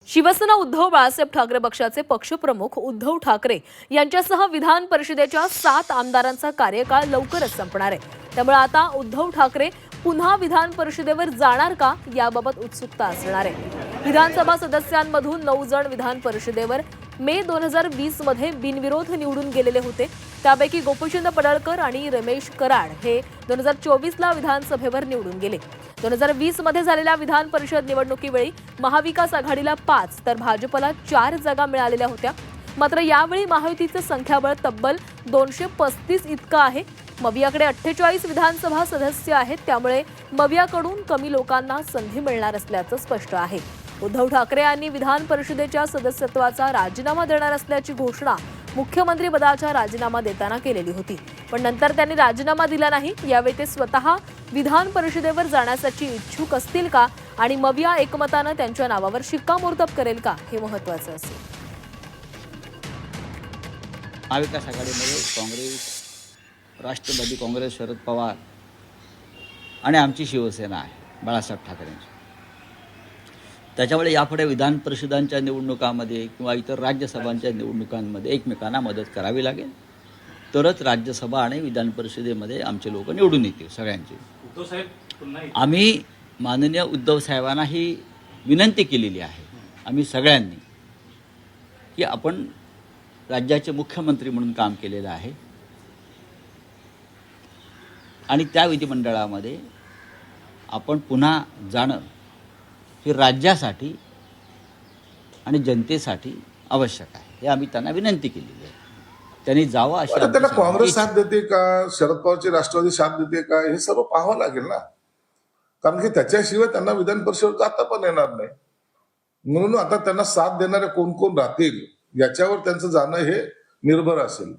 शिवसेना उद्धव बाळासाहेब ठाकरे पक्षाचे पक्षप्रमुख उद्धव ठाकरे यांच्यासह विधान परिषदेच्या 7 आमदारांचा कार्यकाळ लवकरच संपणार आहे। त्यामुळे आता उद्धव ठाकरे पुन्हा विधान परिषदेवर जाणार का याबाबत उत्सुकता असणार आहे। विधानसभा सदस्यांमधून 9 जण विधान परिषदेवर मे 2020 मध्ये बिनविरोध निवडून गेलेले होते। त्यापैकी गोपीचंद पडळकर आणि रमेश कराड हे 2024 ला विधानसभेवर निवडून गेले। 2020 मध्ये झालेल्या विधान परिषद निवडणुकीवेळी महाविकास आघाडीला 5 तर भाजपला 4 जागा मिळालेल्या होत्या। मात्र यावेळी महायुतीचे संख्याबळ तब्बल 235 इतकं आहे। मवियाकडे 48 विधानसभा सदस्य आहेत, त्यामुळे मवियाकडून कमी लोकांना संधी मिळणार असल्याचं स्पष्ट आहे। उद्धव ठाकरे यांनी विधान परिषदेच्या सदस्यत्वाचा राजीनामा देणार असल्याची घोषणा मुख्यमंत्री पदाचा राजीनामा देताना केलेली होती, पण नंतर त्यांनी राजीनामा दिला नाही। यावेळी ते स्वतः विधान परिषदेवर जाण्यासाठी इच्छुक असतील का आणि मविया एकमतानं त्यांच्या नावावर शिक्कामोर्तब करेल का हे महत्त्वाचं असेल। महाविकास आघाडीमध्ये काँग्रेस, राष्ट्रवादी काँग्रेस, शरद पवार आणि आमची शिवसेना आहे बाळासाहेब ठाकरेंची। त्याच्यामुळे यापुढे विधान परिषदांच्या निवडणुकांमध्ये किंवा इतर राज्यसभांच्या निवडणुकांमध्ये एकमेकांना मदत करावी लागेल, तरच राज्यसभा आणि विधान परिषदेमध्ये आमचे लोक निवडून येतील सगळ्यांचे। आम्ही माननीय उद्धव साहेबांना ही विनंती केलेली आहे, आम्ही सगळ्यांनी, की आपण राज्याचे मुख्यमंत्री म्हणून काम केलेलं आहे आणि त्या विधिमंडळामध्ये आपण पुन्हा जाणं हे राज्यासाठी आणि जनतेसाठी आवश्यक आहे। हे आम्ही त्यांना विनंती केलेली आहे, त्यांनी जावं अशी। त्यांना काँग्रेस साथ देते का, शरद पवारची राष्ट्रवादी साथ देते का, हे सर्व पाहावं लागेल ना, कारण की त्याच्याशिवाय त्यांना विधान परिषद जाता पण येणार नाही। म्हणून आता त्यांना साथ देणारे कोण कोण राहतील याच्यावर त्यांचं जाणं हे निर्भर असेल।